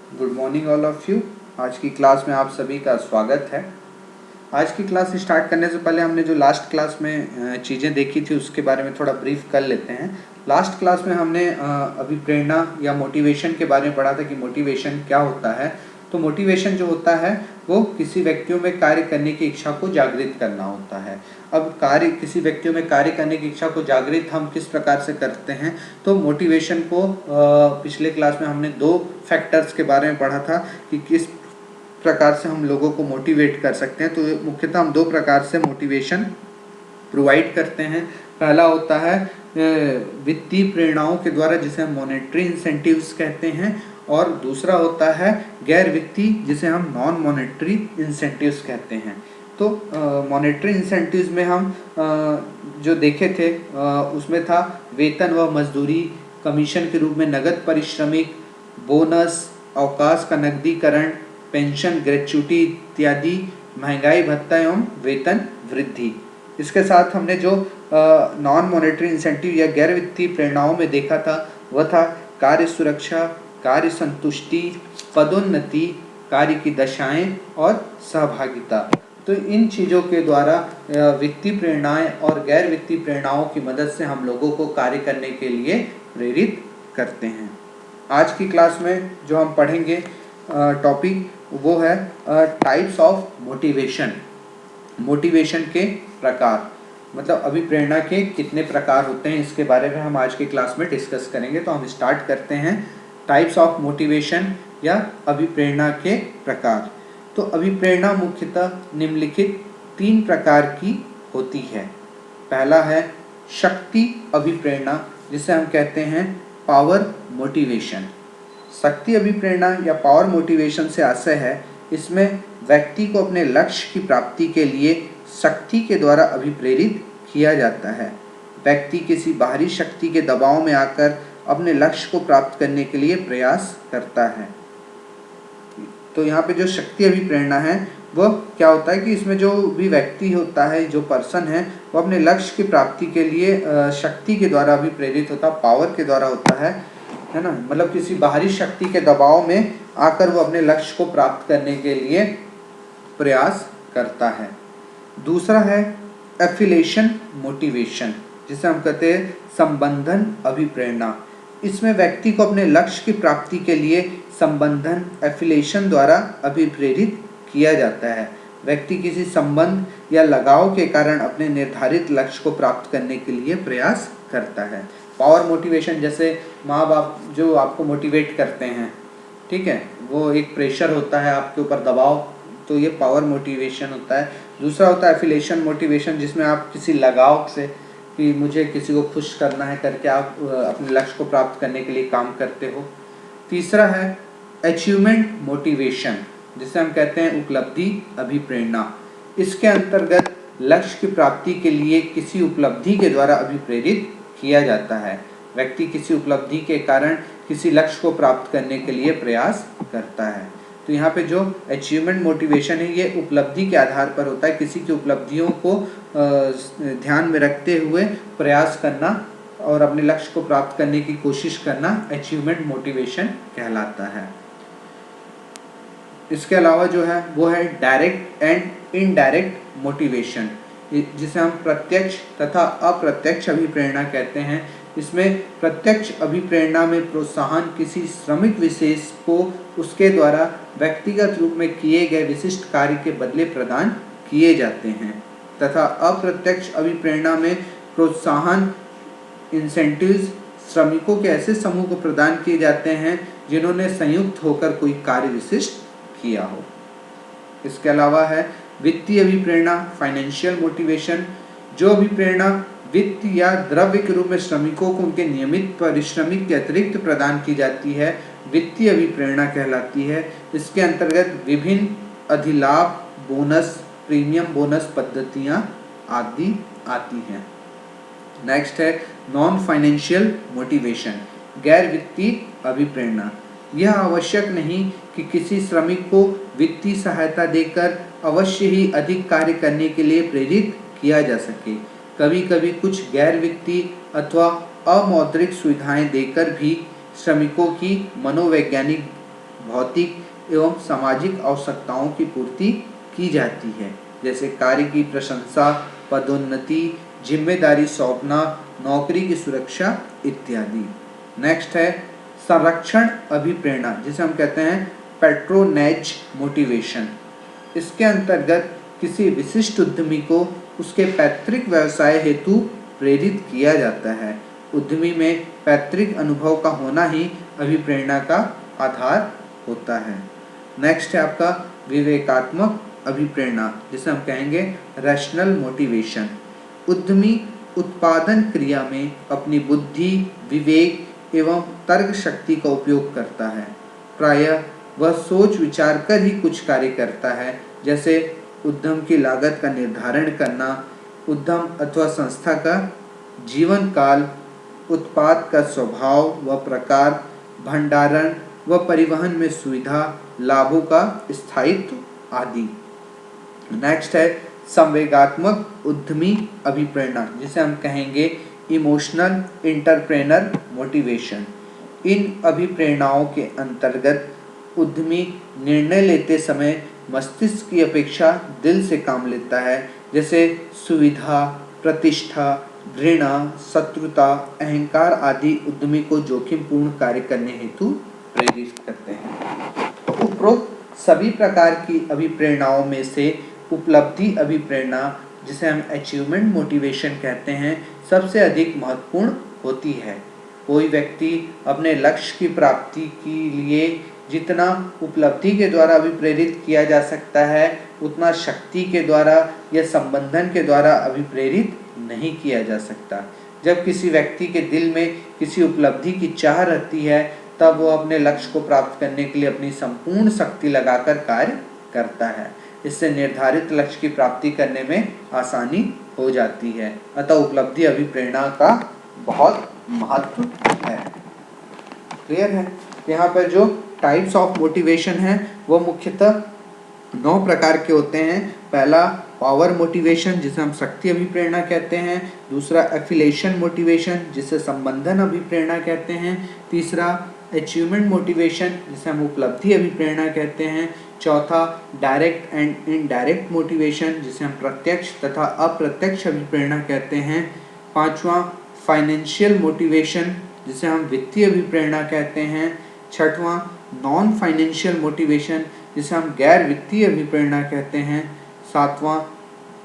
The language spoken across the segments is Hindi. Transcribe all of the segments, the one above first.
Good morning all of you. आज की क्लास में आप सभी का स्वागत है। आज की क्लास स्टार्ट करने से पहले हमने जो लास्ट क्लास में चीज़ें देखी थी उसके बारे में थोड़ा ब्रीफ कर लेते हैं। लास्ट क्लास में हमने अभिप्रेरणा या मोटिवेशन के बारे में पढ़ा था कि मोटिवेशन क्या होता है। तो मोटिवेशन जो होता है वो किसी व्यक्तियों में कार्य करने की इच्छा को जागृत करना होता है। अब किसी व्यक्तियों में कार्य करने की इच्छा को जागृत हम किस प्रकार से करते हैं, तो मोटिवेशन को पिछले क्लास में हमने 2 फैक्टर्स के बारे में पढ़ा था कि किस प्रकार से हम लोगों को मोटिवेट कर सकते हैं। तो मुख्यतः हम 2 प्रकार से मोटिवेशन प्रोवाइड करते हैं। पहला होता है वित्तीय प्रेरणाओं के द्वारा, जिसे हम मॉनेटरी इंसेंटिव्स कहते हैं, और दूसरा होता है गैर वित्तीय, जिसे हम नॉन मॉनेटरी इंसेंटिव्स कहते हैं। तो मॉनेटरी इंसेंटिव्स में हम जो देखे थे उसमें था वेतन व मजदूरी, कमीशन के रूप में नगद पारिश्रमिक, बोनस, अवकाश का नकदीकरण, पेंशन, ग्रेच्युटी इत्यादि, महंगाई भत्ता एवं वेतन वृद्धि। इसके साथ हमने जो नॉन मॉनेटरी इंसेंटिव या गैर वित्तीय प्रेरणाओं में देखा था वह था कार्य सुरक्षा, कार्य संतुष्टि, पदोन्नति, कार्य की दशाएं और सहभागिता। तो इन चीज़ों के द्वारा वित्तीय प्रेरणाएं और गैर वित्तीय प्रेरणाओं की मदद से हम लोगों को कार्य करने के लिए प्रेरित करते हैं। आज की क्लास में जो हम पढ़ेंगे टॉपिक वो है टाइप्स ऑफ मोटिवेशन। मोटिवेशन के प्रकार, मतलब अभिप्रेरणा के कितने प्रकार होते हैं, इसके बारे में हम आज की क्लास में डिस्कस करेंगे। तो हम स्टार्ट करते हैं टाइप्स ऑफ मोटिवेशन या अभिप्रेरणा के प्रकार। तो अभिप्रेरणा मुख्यतः निम्नलिखित 3 प्रकार की होती है। पहला है शक्ति अभिप्रेरणा, जिसे हम कहते हैं पावर मोटिवेशन। शक्ति अभिप्रेरणा या पावर मोटिवेशन से आशय है इसमें व्यक्ति को अपने लक्ष्य की प्राप्ति के लिए शक्ति के द्वारा अभिप्रेरित किया जाता है। व्यक्ति किसी बाहरी शक्ति के दबाव में आकर अपने लक्ष्य को प्राप्त करने के लिए प्रयास करता है। तो यहाँ पे जो शक्ति अभिप्रेरणा है वह क्या होता है कि इसमें जो भी व्यक्ति होता है, जो पर्सन है, वो अपने लक्ष्य की प्राप्ति के लिए शक्ति के द्वारा अभिप्रेरित होता है, पावर के द्वारा होता है ना। मतलब किसी बाहरी शक्ति के दबाव में आकर वो अपने लक्ष्य को प्राप्त करने के लिए प्रयास करता है। दूसरा है एफिलिएशन मोटिवेशन, जिसे हम कहते हैं संबंधन अभिप्रेरणा। इसमें व्यक्ति को अपने लक्ष्य की प्राप्ति के लिए संबंधन एफिलिएशन द्वारा अभिप्रेरित किया जाता है। व्यक्ति किसी संबंध या लगाव के कारण अपने निर्धारित लक्ष्य को प्राप्त करने के लिए प्रयास करता है। पावर मोटिवेशन, जैसे माँ बाप जो आपको मोटिवेट करते हैं, ठीक है, वो एक प्रेशर होता है आपके ऊपर, दबाव, तो ये पावर मोटिवेशन होता है। दूसरा होता है एफिलिएशन मोटिवेशन, जिसमें आप किसी लगाव से कि मुझे किसी को खुश करना है करके आप अपने लक्ष्य को प्राप्त करने के लिए काम करते हो। तीसरा है अचीवमेंट मोटिवेशन, जिसे हम कहते हैं उपलब्धि अभिप्रेरणा। इसके अंतर्गत लक्ष्य की प्राप्ति के लिए किसी उपलब्धि के द्वारा अभिप्रेरित किया जाता है। व्यक्ति किसी उपलब्धि के कारण किसी लक्ष्य को प्राप्त करने के लिए प्रयास करता है। तो यहाँ पे जो अचीवमेंट मोटिवेशन है ये उपलब्धि के आधार पर होता है, किसी की उपलब्धियों को ध्यान में रखते हुए प्रयास करना और अपने लक्ष्य को प्राप्त करने की कोशिश करना अचीवमेंट मोटिवेशन कहलाता है। इसके अलावा जो है वो है डायरेक्ट एंड इनडायरेक्ट मोटिवेशन, जिसे हम प्रत्यक्ष तथा अप्रत्यक्ष अभिप्रेरणा कहते हैं। इसमें प्रत्यक्ष अभिप्रेरणा में प्रोत्साहन किसी श्रमिक विशेष को उसके द्वारा व्यक्तिगत रूप में किए गए विशिष्ट कार्य के बदले प्रदान किए जाते हैं, तथा अप्रत्यक्ष अभिप्रेरणा में प्रोत्साहन इंसेंटिव्स श्रमिकों के ऐसे समूह को प्रदान किए जाते हैं जिन्होंने संयुक्त होकर कोई कार्य विशिष्ट किया हो। इसके अलावा है वित्तीय अभिप्रेरणा फाइनेंशियल मोटिवेशन। जो अभिप्रेरणा वित्त या द्रव्य के रूप में श्रमिकों को उनके नियमित परिश्रमिक के अतिरिक्त प्रदान की जाती है, वित्तीय अभिप्रेरणा कहलाती है। इसके अंतर्गत विभिन्न अधिलाभ, बोनस, प्रीमियम बोनस पद्धतियां आदि आती हैं। नेक्स्ट है नॉन फाइनेंशियल मोटिवेशन, गैर वित्तीय अभिप्रेरणा। यह आवश्यक नहीं कि किसी श्रमिक को वित्तीय सहायता देकर अवश्य ही अधिक कार्य करने के लिए प्रेरित किया जा सके। कभी कभी कुछ गैर वित्तीय अथवा अमौद्रिक सुविधाएं देकर भी श्रमिकों की मनोवैज्ञानिक भौतिक एवं सामाजिक आवश्यकताओं की पूर्ति की जाती है, जैसे कार्य की प्रशंसा, पदोन्नति, जिम्मेदारी सौंपना, नौकरी की सुरक्षा इत्यादि। नेक्स्ट है संरक्षण अभिप्रेरणा, जिसे हम कहते हैं पैट्रोनेज मोटिवेशन। इसके अंतर्गत किसी विशिष्ट उद्यमी को उसके पैतृक व्यवसाय हेतु प्रेरित किया जाता है। उद्यमी में पैतृक अनुभव का होना ही अभिप्रेरणा का आधार होता है। नेक्स्ट है आपका विवेकात्मक अभिप्रेरणा, जिसे हम कहेंगे रैशनल मोटिवेशन। उद्यमी उत्पादन क्रिया में अपनी बुद्धि, विवेक एवं तर्क शक्ति का उपयोग करता है। प्रायः वह सोच विचार कर ही कुछ कार्य करता है, जैसे उद्यम की लागत का निर्धारण करना, उद्यम अथवा संस्था का जीवन काल, उत्पाद का स्वभाव व प्रकार, भंडारण व परिवहन में सुविधा, लाभों का स्थायित्व आदि। नेक्स्ट है संवेगात्मक उद्यमी अभिप्रेरणा, जिसे हम कहेंगे इमोशनल इंटरप्रेनर मोटिवेशन। इन अभिप्रेरणाओं के अंतर्गत उद्यमी निर्णय लेते समय मस्तिष्क की अपेक्षा दिल से काम लेता है, जैसे सुविधा, प्रतिष्ठा, घृणा, शत्रुता, अहंकार आदि उद्यमी को जोखिमपूर्ण कार्य करने हेतु प्रेरित करते हैं। उपरोक्त सभी प्रकार की अभिप्रेरणाओं में से उपलब्धि अभिप्रेरणा, जिसे हम अचीवमेंट मोटिवेशन कहते हैं, सबसे अधिक महत्वपूर्ण होती है। कोई व्यक्ति अपने लक्ष्य की प्राप्ति के लिए जितना उपलब्धि के द्वारा अभिप्रेरित किया जा सकता है, उतना शक्ति के द्वारा या संबंधन के द्वारा अभिप्रेरित नहीं किया जा सकता। जब किसी व्यक्ति के दिल में किसी उपलब्धि की चाह रहती है, तब वो अपने लक्ष्य को प्राप्त करने के लिए अपनी संपूर्ण शक्ति लगाकर कार्य करता है। इससे निर्धारित लक्ष्य की प्राप्ति करने में आसानी हो जाती है। अतः उपलब्धि अभिप्रेरणा का बहुत महत्व है। क्लियर है? यहाँ पर जो टाइप्स ऑफ मोटिवेशन है वो मुख्यतः 9 प्रकार के होते हैं। पहला पावर मोटिवेशन, जिसे हम शक्ति अभिप्रेरणा कहते हैं। दूसरा एफिलिएशन मोटिवेशन, जिसे संबंधन अभिप्रेरणा कहते हैं। तीसरा अचीवमेंट मोटिवेशन, जिसे हम उपलब्धि अभिप्रेरणा कहते हैं। चौथा डायरेक्ट एंड इनडायरेक्ट मोटिवेशन, जिसे हम प्रत्यक्ष तथा अप्रत्यक्ष अभिप्रेरणा कहते हैं। पांचवा फाइनेंशियल मोटिवेशन, जिसे हम वित्तीय अभिप्रेरणा कहते हैं। छठवां नॉन फाइनेंशियल मोटिवेशन, जिसे हम गैर वित्तीय अभिप्रेरणा कहते हैं। सातवां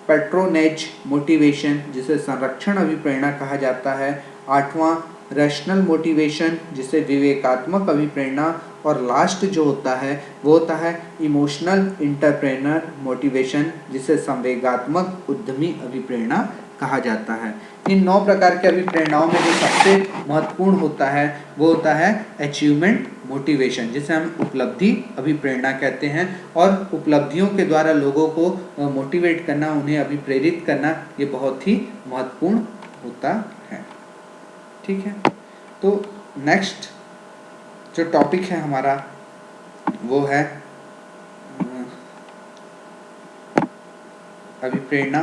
पैट्रोनेज मोटिवेशन, जिसे संरक्षण अभिप्रेरणा कहा जाता है। आठवां रैशनल मोटिवेशन, जिसे विवेकात्मक अभिप्रेरणा। और लास्ट जो होता है वो होता है इमोशनल इंटरप्रेनर मोटिवेशन, जिसे संवेगात्मक उद्यमी अभिप्रेरणा कहा जाता है। इन 9 प्रकार के अभिप्रेरणाओं में जो सबसे महत्वपूर्ण होता है वो होता है अचीवमेंट मोटिवेशन, जिसे हम उपलब्धि अभिप्रेरणा कहते हैं। और उपलब्धियों के द्वारा लोगों को मोटिवेट करना, उन्हें अभिप्रेरित करना, ये बहुत ही महत्वपूर्ण होता है। ठीक है, तो नेक्स्ट जो टॉपिक है हमारा वो है अभिप्रेरणा।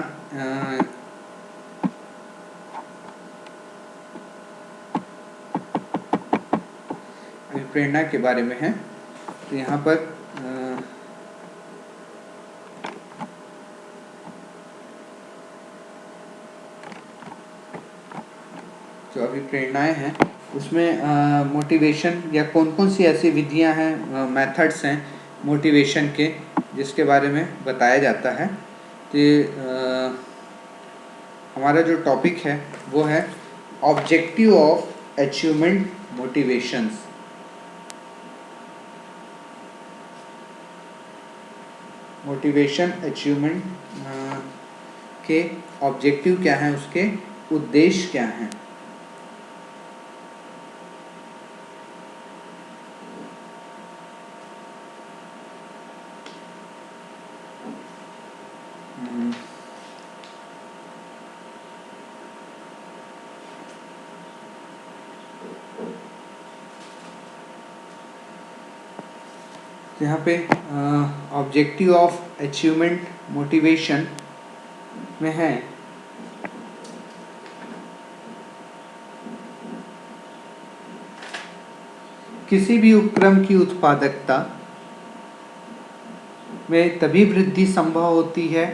अभिप्रेरणा के बारे में है। तो यहाँ पर जो अभिप्रेरणाएं हैं उसमें मोटिवेशन या कौन कौन सी ऐसी विधियां हैं, मेथड्स हैं मोटिवेशन के, जिसके बारे में बताया जाता है। कि हमारा जो टॉपिक है वो है objective of achievement motivations. Motivation achievement के ऑब्जेक्टिव क्या हैं, उसके उद्देश्य क्या हैं। यहाँ पे ऑब्जेक्टिव ऑफ अचीवमेंट मोटिवेशन में है किसी भी उपक्रम की उत्पादकता में तभी वृद्धि संभव होती है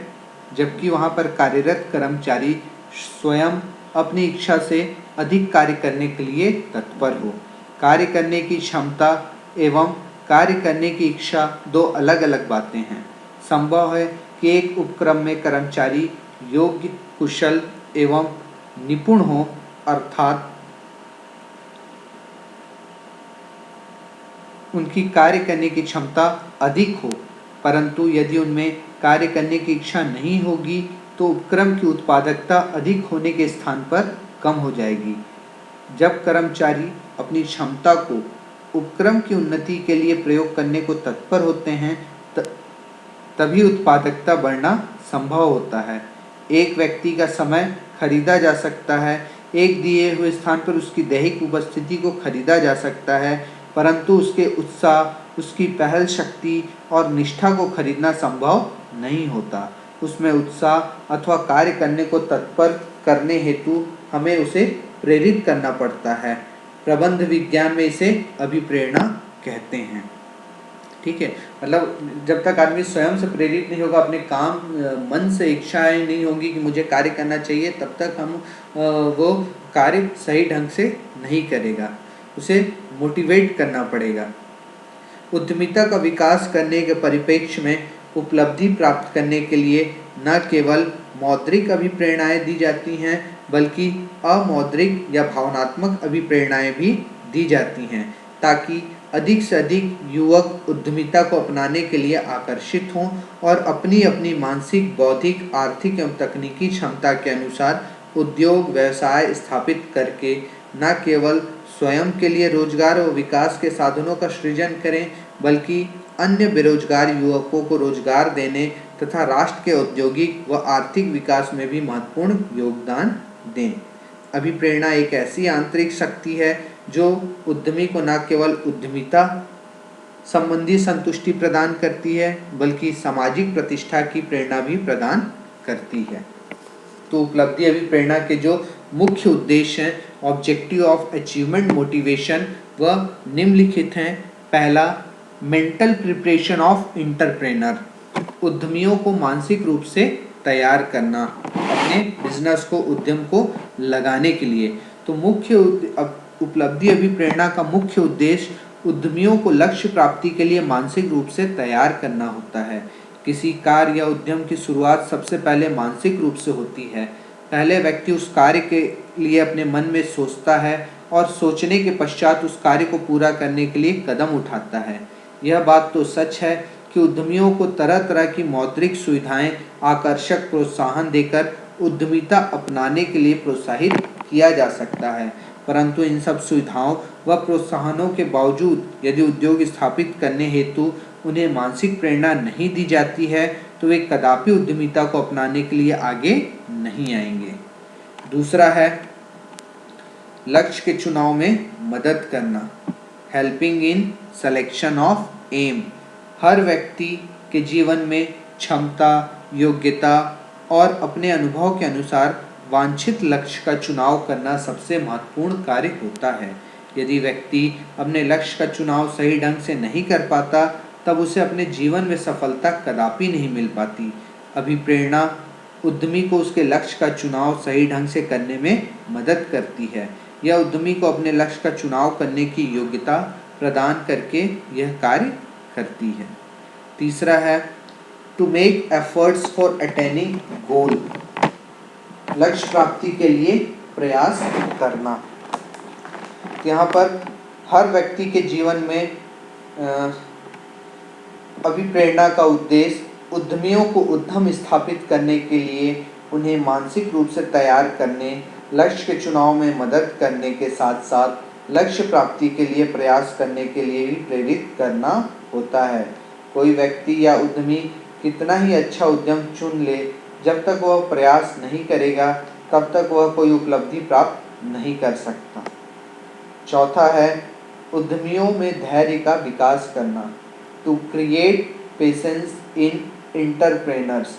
जबकि वहाँ पर कार्यरत कर्मचारी स्वयं अपनी इच्छा से अधिक कार्य करने के लिए तत्पर हो। कार्य करने की क्षमता एवं कार्य करने की इच्छा दो अलग अलग बातें हैं। संभव है कि एक उपक्रम में कर्मचारी योग्य, कुशल एवं निपुण हो, अर्थात उनकी कार्य करने की क्षमता अधिक हो, परंतु यदि उनमें कार्य करने की इच्छा नहीं होगी तो उपक्रम की उत्पादकता अधिक होने के स्थान पर कम हो जाएगी। जब कर्मचारी अपनी क्षमता को उपक्रम की उन्नति के लिए प्रयोग करने को तत्पर होते हैं तभी उत्पादकता बढ़ना संभव होता है। एक व्यक्ति का समय खरीदा जा सकता है, एक दिए हुए स्थान पर उसकी दैहिक उपस्थिति को खरीदा जा सकता है, परंतु उसके उत्साह, उसकी पहल शक्ति और निष्ठा को खरीदना संभव नहीं होता। उसमें उत्साह अथवा कार्य करने को तत्पर करने हेतु हमें उसे प्रेरित करना पड़ता है। प्रबंध विज्ञान में इसे अभिप्रेरणा कहते हैं। ठीक है, मतलब जब तक आदमी स्वयं से प्रेरित नहीं होगा, अपने काम मन से इच्छाएं नहीं होंगी कि मुझे कार्य करना चाहिए, तब तक हम वो कार्य सही ढंग से नहीं करेगा। उसे मोटिवेट करना पड़ेगा। उद्यमिता का विकास करने के परिप्रेक्ष्य में उपलब्धि प्राप्त करने के लिए न केवल मौद्रिक अभिप्रेरणाएं दी जाती हैं बल्कि अमौद्रिक या भावनात्मक अभिप्रेरणाएं भी दी जाती हैं ताकि अधिक से अधिक युवक उद्यमिता को अपनाने के लिए आकर्षित हों और अपनी अपनी मानसिक, बौद्धिक, आर्थिक एवं तकनीकी क्षमता के अनुसार उद्योग व्यवसाय स्थापित करके न केवल स्वयं के लिए रोजगार और विकास के साधनों का सृजन करें बल्कि अन्य बेरोजगार युवकों को रोजगार देने तथा राष्ट्र के औद्योगिक व आर्थिक विकास में भी महत्वपूर्ण योगदान दें। अभिप्रेरणा एक ऐसी आंतरिक शक्ति है जो उद्यमी को न केवल उद्यमिता संबंधी संतुष्टि प्रदान करती है बल्कि सामाजिक प्रतिष्ठा की प्रेरणा भी प्रदान करती है। तो उपलब्धि अभिप्रेरणा के जो मुख्य उद्देश्य हैं, ऑब्जेक्टिव ऑफ अचीवमेंट मोटिवेशन, वह निम्नलिखित हैं। पहला, मेंटल प्रिपरेशन ऑफ एंटरप्रेनर, उद्यमियों को मानसिक रूप से तैयार करना अपने बिजनेस को, उद्यम को लगाने के लिए। तो मुख्य उपलब्धि अभिप्रेरणा का मुख्य उद्देश्य उद्यमियों को लक्ष्य प्राप्ति के लिए मानसिक रूप से तैयार करना होता है। किसी कार्य या उद्यम की शुरुआत सबसे पहले मानसिक रूप से होती है। पहले व्यक्ति उस कार्य के लिए अपने मन में सोचता है और सोचने के पश्चात उस कार्य को पूरा करने के लिए कदम उठाता है। यह बात तो सच है कि उद्यमियों को तरह तरह की मौद्रिक सुविधाएं, आकर्षक प्रोत्साहन देकर उद्यमिता अपनाने के लिए प्रोत्साहित किया जा सकता है, परंतु इन सब सुविधाओं व प्रोत्साहनों के बावजूद यदि उद्योग स्थापित करने हेतु उन्हें मानसिक प्रेरणा नहीं दी जाती है तो वे कदापि उद्यमिता को अपनाने के लिए आगे नहीं आएंगे। दूसरा है लक्ष्य के चुनाव में मदद करना, helping in selection of aim. हर व्यक्ति के जीवन में क्षमता, योग्यता और अपने अनुभव के अनुसार वांछित लक्ष्य का चुनाव करना सबसे महत्वपूर्ण कार्य होता है। यदि व्यक्ति अपने लक्ष्य का चुनाव सही ढंग से नहीं कर पाता तब उसे अपने जीवन में सफलता कदापि नहीं मिल पाती। अभिप्रेरणा उद्यमी को उसके लक्ष्य का चुनाव सही ढंग से करने में मदद करती है। यह उद्यमी को अपने लक्ष्य का चुनाव करने की योग्यता प्रदान करके यह कार्य करती है। तीसरा है to make efforts for attaining goal, लक्ष्य प्राप्ति के लिए प्रयास करना। यहाँ पर हर व्यक्ति के जीवन में अभिप्रेरणा का उद्देश्य उद्यमियों को उद्यम स्थापित करने के लिए उन्हें मानसिक रूप से तैयार करने, लक्ष्य के चुनाव में मदद करने के साथ साथ लक्ष्य प्राप्ति के लिए प्रयास करने के लिए भी प्रेरित करना होता है। कोई व्यक्ति या उद्यमी कितना ही अच्छा उद्यम चुन ले, जब तक वह प्रयास नहीं करेगा तब तक वह कोई उपलब्धि प्राप्त नहीं कर सकता। चौथा है उद्यमियों में धैर्य का विकास करना, to create patience in entrepreneurs.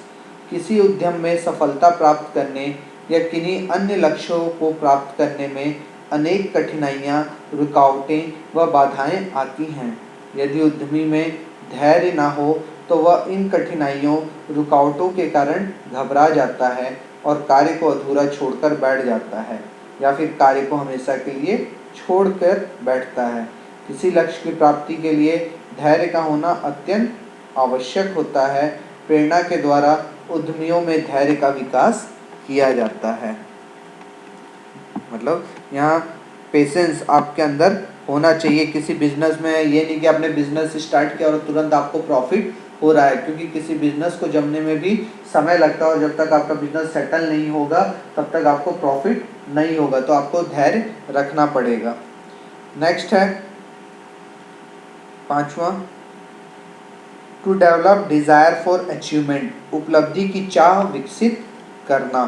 किसी उद्यम में सफलता प्राप्त करने या किन्हीं अन्य लक्ष्यों को प्राप्त करने में अनेक कठिनाइयाँ रुकावटें व बाधाएं आती हैं। यदि उद्यमी में धैर्य ना हो तो वह इन कठिनाइयों रुकावटों के कारण घबरा जाता है और कार्य को अधूरा छोड़कर बैठ जाता है या फिर कार्य को हमेशा के लिए छोड़कर बैठता है। किसी लक्ष्य की प्राप्ति के लिए धैर्य का होना अत्यंत आवश्यक होता है। प्रेरणा के द्वारा उद्यमियों में धैर्य का विकास किया जाता है। मतलब यहाँ पेशेंस आपके अंदर होना चाहिए किसी बिजनेस में। ये नहीं कि आपने बिजनेस स्टार्ट किया और तुरंत आपको प्रॉफिट हो रहा है, क्योंकि किसी बिजनेस को जमने में भी समय लगता है और जब तक आपका बिजनेस सेटल नहीं होगा तब तक आपको प्रॉफिट नहीं होगा। तो आपको धैर्य रखना पड़ेगा। नेक्स्ट है 5वां, to develop desire for achievement, उपलब्धि की चाह विकसित करना।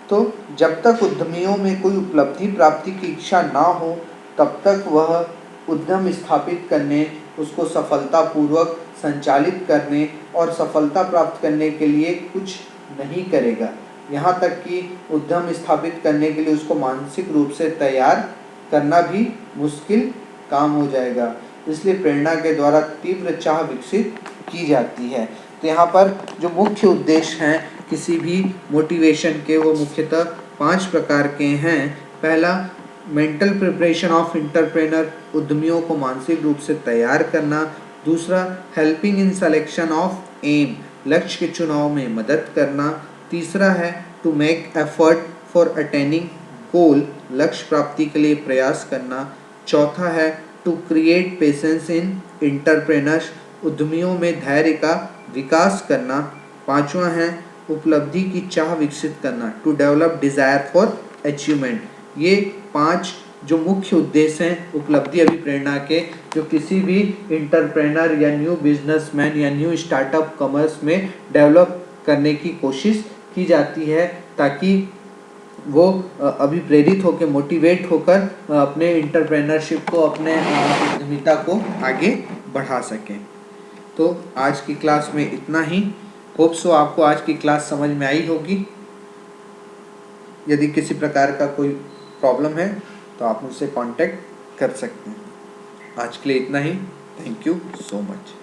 तो जब तक उद्यमियों में कोई उपलब्धि प्राप्ति की इच्छा ना हो तब तक वह उद्यम स्थापित करने, उसको सफलतापूर्वक संचालित करने और सफलता प्राप्त करने के लिए कुछ नहीं करेगा। यहाँ तक कि उद्यम स्थापित करने के लिए उसको मानसिक रूप से तैयार करना भी मुश्किल काम हो जाएगा। इसलिए प्रेरणा के द्वारा तीव्र चाह विकसित की जाती है। तो यहाँ पर जो मुख्य उद्देश्य हैं किसी भी मोटिवेशन के, वो मुख्यतः 5 प्रकार के हैं। पहला, मेंटल प्रिपरेशन ऑफ एंटरप्रेन्योर, उद्यमियों को मानसिक रूप से तैयार करना। दूसरा, helping in selection of aim, लक्ष्य के चुनाव में मदद करना। तीसरा है to make effort for attaining goal, लक्ष्य प्राप्ति के लिए प्रयास करना। चौथा है to create patience in entrepreneurs, उद्यमियों में धैर्य का विकास करना। पांचवा है उपलब्धि की चाह विकसित करना, to develop desire for achievement. ये 5 जो मुख्य उद्देश्य हैं उपलब्धि अभिप्रेरणा के, जो किसी भी एंटरप्रेन्योर या न्यू बिजनेसमैन या न्यू स्टार्टअप कॉमर्स में डेवलप करने की कोशिश की जाती है, ताकि वो अभिप्रेरित होकर, मोटिवेट होकर अपने एंटरप्रेन्योरशिप को, अपने उद्यमिता को आगे बढ़ा सकें। तो आज की क्लास में इतना ही। होप सो आपको आज की क्लास समझ में आई होगी। यदि किसी प्रकार का कोई प्रॉब्लम है तो आप मुझसे कांटेक्ट कर सकते हैं। आज के लिए इतना ही। Thank you so much.